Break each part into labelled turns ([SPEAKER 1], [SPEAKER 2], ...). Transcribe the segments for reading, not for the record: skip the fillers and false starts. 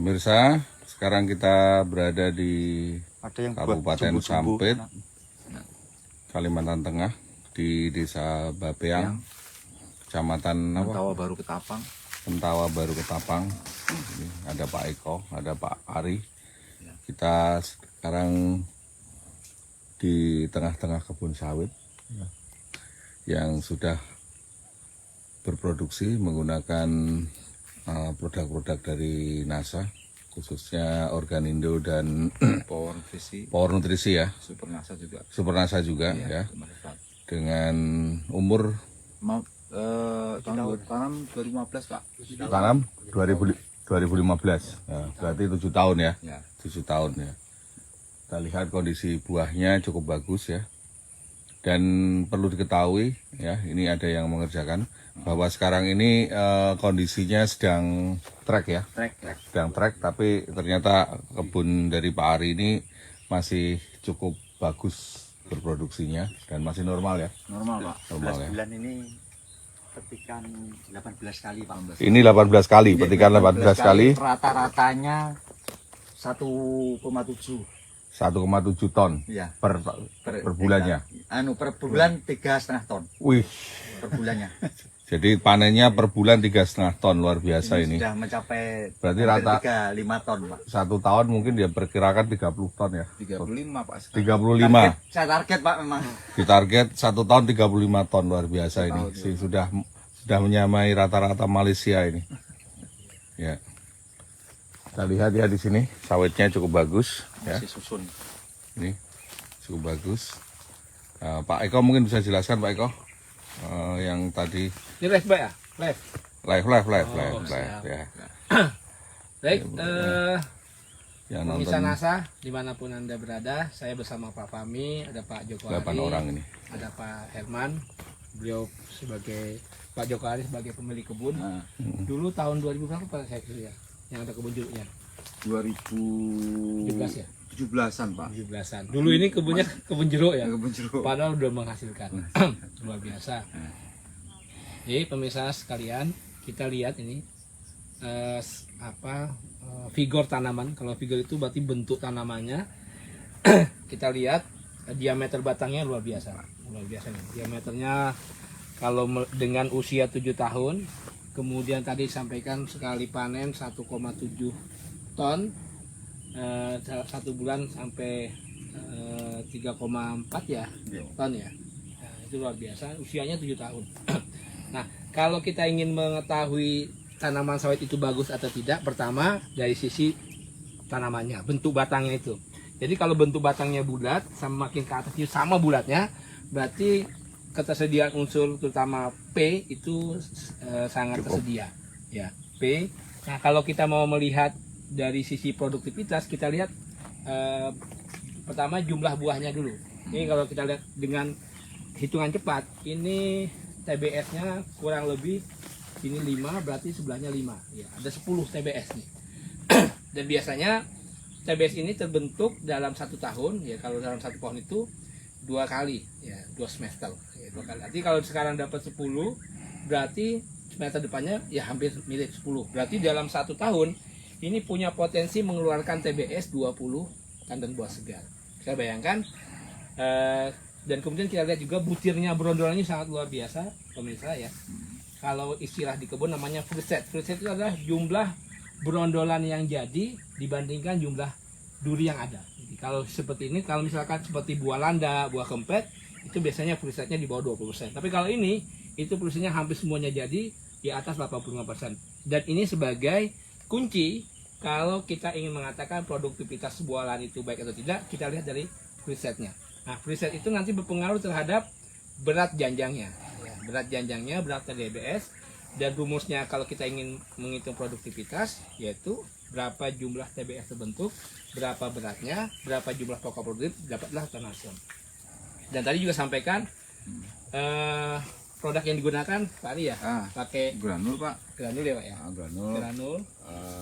[SPEAKER 1] Pemirsa, sekarang kita berada di Kabupaten Sampit, Kalimantan Tengah, di Desa Bapeang, Kecamatan
[SPEAKER 2] Pentawa Baru Ketapang.
[SPEAKER 1] Pentawa Baru Ketapang. Ini ada Pak Eko, ada Pak Ari. Kita sekarang di tengah-tengah kebun sawit yang sudah berproduksi menggunakan produk-produk dari NASA, khususnya Organindo dan Power Nutrisi ya. Super NASA juga ya. Dengan umur
[SPEAKER 2] tanam 2015 Pak.
[SPEAKER 1] tanam 2015. Ya, berarti 7 tahun ya. 7 tahun ya. Kita lihat kondisi buahnya cukup bagus ya. Dan perlu diketahui ya, ini ada yang mengerjakan bahwa sekarang ini kondisinya sedang trek ya. Sedang trek, tapi ternyata kebun dari Pak Ari ini masih cukup bagus berproduksinya dan masih normal ya.
[SPEAKER 2] Normal Pak.
[SPEAKER 1] Normal ya.
[SPEAKER 3] Bulan ini petikan 18 kali Pak.
[SPEAKER 1] Ini 18 kali, petikan 18 kali.
[SPEAKER 3] Rata-ratanya 1,7
[SPEAKER 1] ton
[SPEAKER 3] ya,
[SPEAKER 1] per bulannya.
[SPEAKER 3] Per bulan 3,5 ton
[SPEAKER 1] Wih,
[SPEAKER 3] per bulannya.
[SPEAKER 1] jadi panennya per bulan 3,5 ton, luar biasa ini.
[SPEAKER 3] Sudah mencapai
[SPEAKER 1] Berarti rata
[SPEAKER 3] 35 ton Pak.
[SPEAKER 1] 1 tahun mungkin dia perkirakan 30 ton ya.
[SPEAKER 2] 35 Pak.
[SPEAKER 1] 35.
[SPEAKER 3] Saya target Pak memang.
[SPEAKER 1] Ditarget 1 tahun 35 ton, luar biasa ini. Sudah menyamai rata-rata Malaysia ini. Ya. Kita lihat ya di sini sawitnya cukup bagus ya.
[SPEAKER 3] Masih susun.
[SPEAKER 1] Ini cukup bagus. Pak Eko mungkin bisa jelaskan Pak Eko yang tadi
[SPEAKER 4] Ini live Pak ya? Live.
[SPEAKER 1] Live ya.
[SPEAKER 4] Baik,
[SPEAKER 1] Yang
[SPEAKER 4] pemirsa
[SPEAKER 1] nonton
[SPEAKER 4] NASA dimanapun Anda berada, saya bersama Pak Fahmi, ada Pak Joko
[SPEAKER 1] 8
[SPEAKER 4] Ari,
[SPEAKER 1] orang ini.
[SPEAKER 4] ada Pak Herman, beliau sebagai Pak Joko Ari sebagai pemilik kebun. Dulu tahun 2000 berapa Pak saya kira ya? Yang ada kebun jeruknya?
[SPEAKER 2] 2017
[SPEAKER 4] ya?
[SPEAKER 2] 17-an Pak.
[SPEAKER 4] 17-an. Dulu ini kebunnya kebun jeruk ya?
[SPEAKER 2] Kebun jeruk.
[SPEAKER 4] Padahal udah menghasilkan. Luar biasa. Jadi pemirsa sekalian, kita lihat ini figure tanaman. Kalau figure itu berarti bentuk tanamannya. Kita lihat diameter batangnya luar biasa. Luar biasa nih. Diameternya kalau dengan usia 7 tahun, kemudian tadi sampaikan sekali panen 1,7 ton, 1 bulan sampai 3,4 ya ton ya. Nah, itu luar biasa, usianya 7 tahun. Nah, kalau kita ingin mengetahui tanaman sawit itu bagus atau tidak, pertama dari sisi tanamannya, bentuk batangnya itu. Jadi kalau bentuk batangnya bulat, sama makin ke atasnya sama bulatnya, berarti ketersediaan unsur terutama P itu sangat tersedia ya, P. Nah, kalau kita mau melihat dari sisi produktivitas, kita lihat pertama jumlah buahnya dulu. Ini kalau kita lihat dengan hitungan cepat, ini TBS-nya kurang lebih ini 5, berarti sebelahnya 5 ya, ada 10 TBS nih. Dan biasanya TBS ini terbentuk dalam 1 tahun ya, kalau dalam 1 pohon itu 2 kali ya, 2 semester ya, 2 kali. Nanti kalau sekarang dapat 10, berarti semester depannya ya hampir mirip 10. Berarti dalam 1 tahun ini punya potensi mengeluarkan TBS 20 tandan buah segar. Saya bayangkan dan kemudian kita lihat juga butirnya, berondolannya sangat luar biasa pemirsa ya. Kalau istilah di kebun namanya fruit set. Fruit set itu adalah jumlah berondolan yang jadi dibandingkan jumlah duri yang ada. Jadi kalau seperti ini, kalau misalkan seperti buah landa, buah kempet, itu biasanya fruit setnya di bawah 20%. Tapi kalau ini, itu fruit setnya hampir semuanya jadi di atas 85%. Dan ini sebagai kunci kalau kita ingin mengatakan produktivitas sebuah lahan itu baik atau tidak, kita lihat dari fruit setnya. Nah, fruit set itu nanti berpengaruh terhadap berat janjangnya. Ya, berat janjangnya, berat TBS, dan rumusnya kalau kita ingin menghitung produktivitas, yaitu berapa jumlah TBS terbentuk, berapa beratnya, berapa jumlah pokok produktif, dapatlah tonase. Dan tadi juga sampaikan produk yang digunakan Pak Ari ya, pakai
[SPEAKER 2] Granul Pak.
[SPEAKER 4] granul ya Pak ya.
[SPEAKER 2] Granul.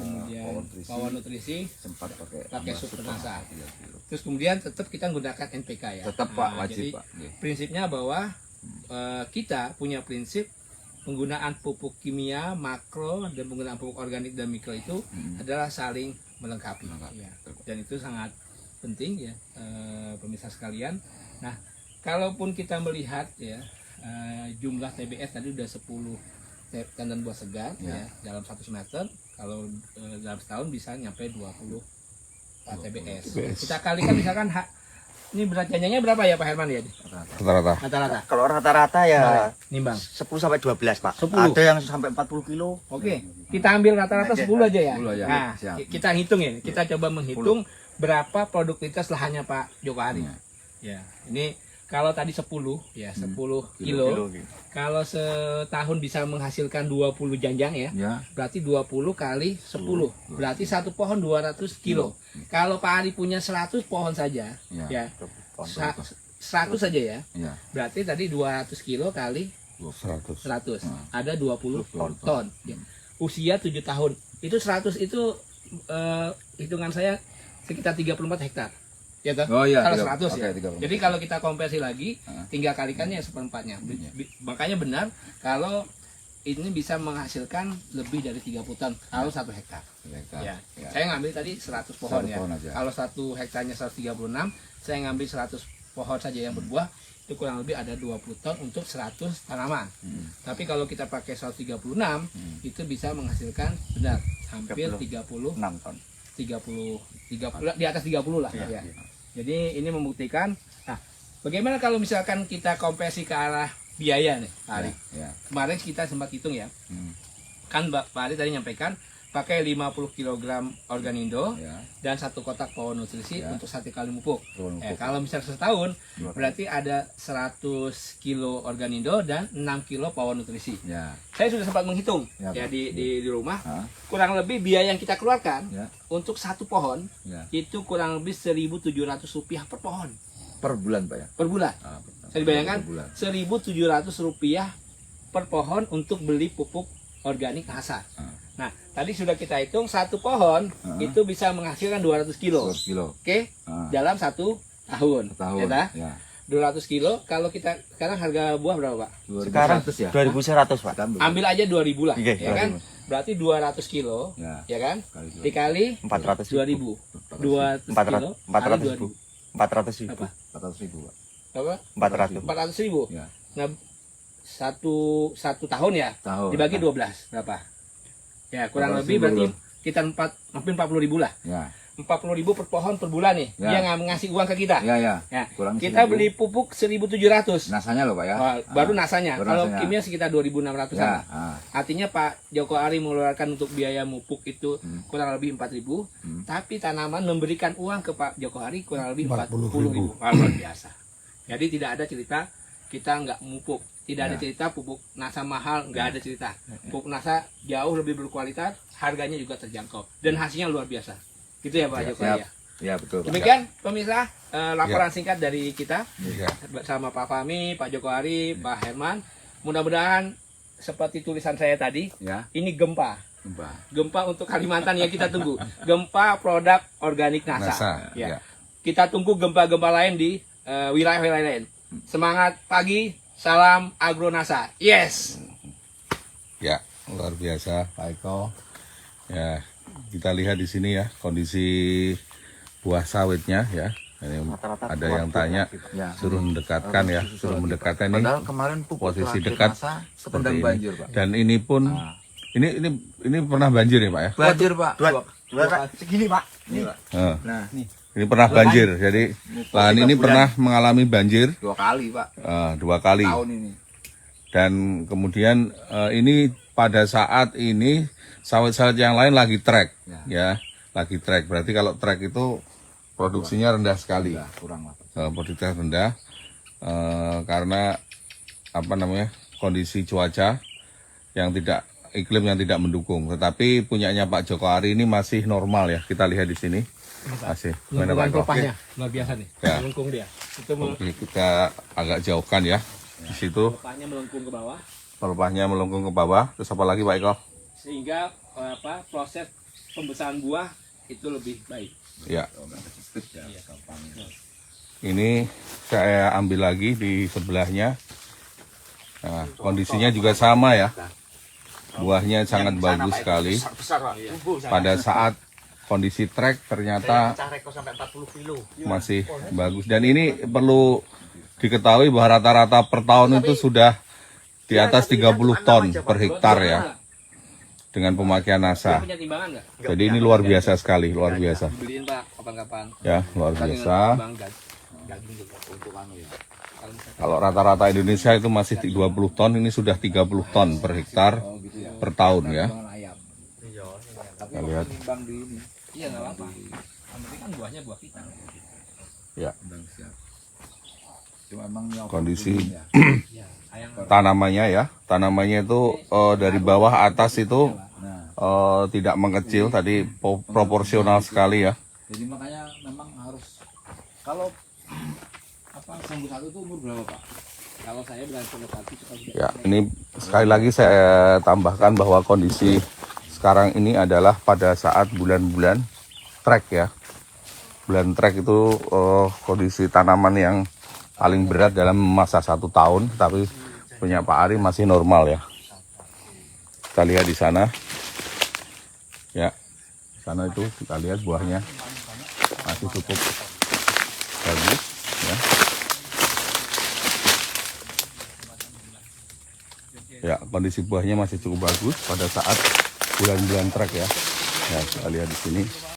[SPEAKER 4] Kemudian Power Nutrisi,
[SPEAKER 2] Sempat
[SPEAKER 4] pakai Super NASA. Terus kemudian tetap kita menggunakan NPK ya.
[SPEAKER 2] Tetap Pak,
[SPEAKER 4] Jadi
[SPEAKER 2] wajib Pak.
[SPEAKER 4] prinsipnya bahwa kita punya prinsip penggunaan pupuk kimia, makro, dan penggunaan pupuk organik dan mikro itu adalah saling melengkapi. Ya. Dan itu sangat penting ya, pemirsa sekalian. Nah, kalaupun kita melihat ya jumlah TBS tadi udah 10 tandan buah segar ya dalam 1 semester, kalau dalam setahun bisa nyampe 20 TBS. Kita kalikan misalkan ini berat janjanya berapa ya Pak Herman ya?
[SPEAKER 1] Rata-rata.
[SPEAKER 4] Rata-rata.
[SPEAKER 3] Kalau rata-rata ya
[SPEAKER 4] Nimbang.
[SPEAKER 3] 10 sampai 12, Pak.
[SPEAKER 4] 10.
[SPEAKER 3] Ada yang sampai 40 kilo.
[SPEAKER 4] Oke, kita ambil rata-rata 10 aja ya.
[SPEAKER 2] 10 aja.
[SPEAKER 4] Nah,
[SPEAKER 2] Siap.
[SPEAKER 4] kita hitung ya. Kita coba menghitung berapa produktivitas lahannya Pak Joko Ari. Ya, ini kalau tadi 10 ya, 10 kilo. Kalau setahun bisa menghasilkan 20 janjang ya.
[SPEAKER 2] Ya.
[SPEAKER 4] Berarti 20 kali 10. Berarti satu pohon 200 kilo. Kalau Pak Ari punya 100 pohon saja, ya. 100 saja ya.
[SPEAKER 2] Ya.
[SPEAKER 4] Berarti tadi 200 kilo kali
[SPEAKER 1] 100.
[SPEAKER 4] 100. Ada 20 ton. Ya. Usia 7 tahun. Itu 100 itu hitungan saya sekitar 34 hektar. Ya toh?
[SPEAKER 2] Oh iya.
[SPEAKER 4] Kalau 100
[SPEAKER 2] Oke,
[SPEAKER 4] ya.
[SPEAKER 2] 34.
[SPEAKER 4] Jadi kalau kita konversi lagi, tinggal kalikannya seperempatnya. Makanya benar kalau ini bisa menghasilkan lebih dari 30 ton kalau 1 hektar. Ya. Saya ngambil tadi 100 pohon
[SPEAKER 2] 100
[SPEAKER 4] ya.
[SPEAKER 2] pohon aja.
[SPEAKER 4] Kalau 1 hektarnya 136, saya ngambil 100 pohon saja yang berbuah, itu kurang lebih ada 20 ton untuk 100 tanaman. Tapi kalau kita pakai 136, itu bisa menghasilkan benar hampir 36
[SPEAKER 3] ton.
[SPEAKER 4] 30 di atas 30 lah ya. Jadi ini membuktikan. Nah, bagaimana kalau misalkan kita konversi ke arah biaya nih, Pak Ari?
[SPEAKER 2] Ya.
[SPEAKER 4] Kemarin kita sempat hitung ya. Kan Pak Ari tadi nyampaikan pakai 50 kg organindo
[SPEAKER 2] Ya.
[SPEAKER 4] dan 1 kotak pohon nutrisi
[SPEAKER 2] Ya.
[SPEAKER 4] untuk 1 kali pupuk.
[SPEAKER 2] Pohon pupuk.
[SPEAKER 4] Kalau misalnya setahun
[SPEAKER 2] Dua kali.
[SPEAKER 4] berarti ada 100 kilo organindo dan 6 kilo pohon nutrisi.
[SPEAKER 2] Ya.
[SPEAKER 4] Saya sudah sempat menghitung
[SPEAKER 2] Ya,
[SPEAKER 4] ya
[SPEAKER 2] Pak.
[SPEAKER 4] di rumah.
[SPEAKER 2] Hah?
[SPEAKER 4] Kurang lebih biaya yang kita keluarkan
[SPEAKER 2] Ya.
[SPEAKER 4] untuk 1 pohon
[SPEAKER 2] Ya.
[SPEAKER 4] itu kurang lebih Rp1.700 per pohon
[SPEAKER 2] Per bulan, Pak ya.
[SPEAKER 4] per bulan. Saya dibayangkan
[SPEAKER 2] Per bulan.
[SPEAKER 4] Rp1.700 per pohon untuk beli pupuk organik Nasa. Nah, tadi sudah kita hitung 1 pohon itu bisa menghasilkan 200 kilo.
[SPEAKER 2] 200 kilo.
[SPEAKER 4] Oke, dalam 1 tahun.
[SPEAKER 2] Tahun.
[SPEAKER 4] Ya, tak?
[SPEAKER 2] Ya.
[SPEAKER 4] 200 kilo. Kalau kita sekarang harga buah berapa, Pak?
[SPEAKER 2] 2100 ya.
[SPEAKER 3] 2100, Pak.
[SPEAKER 4] Ambil aja 2000 lah,
[SPEAKER 3] Iya,
[SPEAKER 4] ya kan? Berarti 200 kilo,
[SPEAKER 2] Ya.
[SPEAKER 4] ya kan?
[SPEAKER 2] Kali dua.
[SPEAKER 4] Dikali
[SPEAKER 3] 400.
[SPEAKER 4] 2000. 200 kilo
[SPEAKER 3] 400
[SPEAKER 4] kali
[SPEAKER 3] ribu.
[SPEAKER 4] 2000.
[SPEAKER 3] 400 ribu.
[SPEAKER 4] Apa?
[SPEAKER 2] 400 ribu, Pak.
[SPEAKER 4] Apa?
[SPEAKER 3] 400.
[SPEAKER 4] 400.000.
[SPEAKER 2] Ya.
[SPEAKER 4] Nah, satu tahun ya,
[SPEAKER 2] Tahun.
[SPEAKER 4] dibagi 12 berapa? Ya, kurang
[SPEAKER 2] 14.000
[SPEAKER 4] lebih berarti
[SPEAKER 2] belum.
[SPEAKER 4] kita hampir 40.000 lah.
[SPEAKER 2] Ya.
[SPEAKER 4] 40.000 per pohon per bulan nih.
[SPEAKER 2] Ya.
[SPEAKER 4] Dia nggak ngasih uang ke kita.
[SPEAKER 2] Ya, ya.
[SPEAKER 4] Ya.
[SPEAKER 2] Kurang
[SPEAKER 4] Kita
[SPEAKER 2] 1.000.
[SPEAKER 4] beli pupuk 1.700.
[SPEAKER 2] Nasanya loh, Pak ya.
[SPEAKER 4] Wah, baru nasanya.
[SPEAKER 2] baru
[SPEAKER 4] Kalau
[SPEAKER 2] nasanya.
[SPEAKER 4] kimia sekitar 2.600-an.
[SPEAKER 2] Ya.
[SPEAKER 4] lah. Artinya Pak Joko Ari mengeluarkan untuk biaya pupuk itu kurang lebih 4.000, tapi tanaman memberikan uang ke Pak Joko Ari kurang lebih 40.000. Wah, luar biasa. Jadi tidak ada cerita kita nggak mupuk. Tidak ada cerita pupuk Nasa mahal, nggak ada cerita. Pupuk Nasa jauh lebih berkualitas, harganya juga terjangkau dan hasilnya luar biasa. Gitu ya Pak Joko Ari ya.
[SPEAKER 2] Ya, betul, Pak.
[SPEAKER 4] Demikian pemirsa laporan singkat dari kita
[SPEAKER 1] Ya.
[SPEAKER 4] bersama Pak Fahmi, Pak Joko Ari, Pak Herman. Mudah-mudahan seperti tulisan saya tadi,
[SPEAKER 2] Ya.
[SPEAKER 4] ini gempa.
[SPEAKER 2] Mbak.
[SPEAKER 4] Gempa untuk Kalimantan yang kita tunggu. Gempa produk organik Nasa.
[SPEAKER 1] Nasa.
[SPEAKER 4] Ya.
[SPEAKER 1] Ya.
[SPEAKER 4] Kita tunggu gempa-gempa lain di wilayah-wilayah lain. Semangat pagi, salam Agro Nasa. Yes.
[SPEAKER 1] Ya, luar biasa Pak Eko. Ya, kita lihat di sini ya kondisi buah sawitnya ya. Ini
[SPEAKER 3] Rata-rata
[SPEAKER 1] ada
[SPEAKER 3] keluar
[SPEAKER 1] yang
[SPEAKER 3] buah
[SPEAKER 1] tanya,
[SPEAKER 3] gitu.
[SPEAKER 2] Ya.
[SPEAKER 1] suruh mendekatkan ya, suruh mendekatkan ini.
[SPEAKER 2] Padahal kemarin pupuk
[SPEAKER 1] posisi
[SPEAKER 2] terakhir
[SPEAKER 1] dekat
[SPEAKER 2] Nasa
[SPEAKER 1] seperti
[SPEAKER 2] terendam
[SPEAKER 1] ini.
[SPEAKER 2] banjir, Pak.
[SPEAKER 1] Dan ini pun
[SPEAKER 2] Nah.
[SPEAKER 1] ini pernah banjir ya Pak ya?
[SPEAKER 2] Banjir, Pak.
[SPEAKER 3] Dua segini, Pak.
[SPEAKER 2] Ini, Pak.
[SPEAKER 1] Eh,
[SPEAKER 2] Nah, nih
[SPEAKER 1] ini pernah banjir, jadi lahan ini pernah mengalami banjir
[SPEAKER 2] 2 kali, Pak.
[SPEAKER 1] 2 kali.
[SPEAKER 2] Tahun ini.
[SPEAKER 1] Dan kemudian ini pada saat ini sawit-sawit yang lain lagi trek, ya, lagi trek. Berarti kalau trek itu produksinya rendah sekali,
[SPEAKER 2] Ya, kurang, Pak.
[SPEAKER 1] produktivitas rendah karena apa namanya kondisi cuaca yang tidak iklim yang tidak mendukung. Tetapi punyanya Pak Joko Ari ini masih normal ya. Kita lihat di sini masih. Gimana, Pak
[SPEAKER 4] Melengkung
[SPEAKER 1] Eko?
[SPEAKER 4] pelepahnya luar biasa nih.
[SPEAKER 1] Ya.
[SPEAKER 4] Melengkung dia. Itu
[SPEAKER 1] Oke, kita agak jauhkan ya. Di situ
[SPEAKER 4] pelepahnya melengkung ke bawah
[SPEAKER 1] pelepahnya melengkung ke bawah. Terus apa lagi Pak Eko?
[SPEAKER 4] sehingga proses pembesaran buah itu lebih baik.
[SPEAKER 1] Ya. Ini saya ambil lagi di sebelahnya. Nah, kondisinya juga sama ya. Buahnya sangat bagus sekali. Pada saat kondisi trek ternyata
[SPEAKER 3] sampai 40 kilo.
[SPEAKER 1] masih bagus. Dan ini perlu diketahui bahwa rata-rata per tahun itu sudah di atas 30 ton per hektar ya. Dengan pemakaian NASA.
[SPEAKER 4] Punya timbangan nggak?
[SPEAKER 1] Jadi ini luar biasa sekali, luar biasa.
[SPEAKER 4] Dibeliin Pak, kapan-kapan.
[SPEAKER 1] Ya, luar biasa.
[SPEAKER 4] Daging juga untuk anu ya. Kalau misalkan
[SPEAKER 1] Kalau rata-rata Indonesia itu masih 20 ton, ini sudah 30 ton per hektar per tahun ya.
[SPEAKER 2] ayam.
[SPEAKER 3] Iya.
[SPEAKER 2] Tapi
[SPEAKER 1] Kita lihat.
[SPEAKER 2] timbang di ini.
[SPEAKER 4] iya nggak apa-apa. Yang penting kan buahnya buah kita.
[SPEAKER 1] Ya,
[SPEAKER 2] Timbang siap. Cuma emang yang
[SPEAKER 1] kondisi
[SPEAKER 2] ya.
[SPEAKER 4] Iya, ayam.
[SPEAKER 1] tanamannya ya. Tanamannya itu dari bawah atas itu
[SPEAKER 2] Nah,
[SPEAKER 1] tidak mengecil, tadi proporsional sekali ya.
[SPEAKER 2] jadi makanya memang harus kalau apa sanggu satu itu umur berapa Pak?
[SPEAKER 4] Kalau saya berani lokasi suka sudah.
[SPEAKER 1] Ya, ini sekali lagi saya tambahkan bahwa kondisi sekarang ini adalah pada saat bulan-bulan trek ya. Bulan trek itu kondisi tanaman yang paling berat dalam masa 1 tahun, tapi punya Pak Ari masih normal ya. Kita lihat di sana. Ya, di sana itu kita lihat buahnya masih cukup bagus ya. Ya, kondisi buahnya masih cukup bagus pada saat bulan-bulan trek ya. Ya, kita lihat di sini.